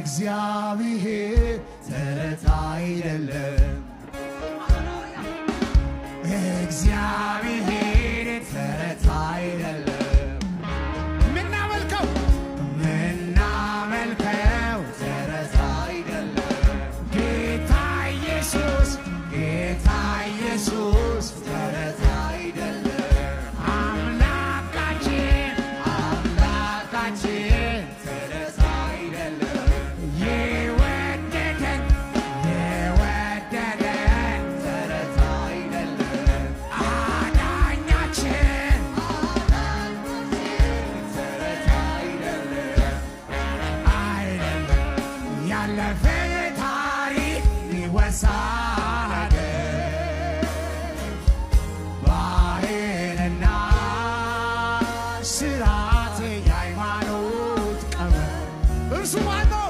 እግዚአብሔር ተረት አይደለም እግዚአብሔር ተረት አይደለም ምናመልከው ተረት አይደለም ጌታ ኢየሱስ ተረት አይደለም አምላካችን ተረት አይደለም የወደደን ተረት አይደለም አዳኛችን ተረት አይደለም ያለፈ ታሪክ ሊወሳ ባህልና ስርዓት የሃይማኖት ቀመር እርሱ ማነው?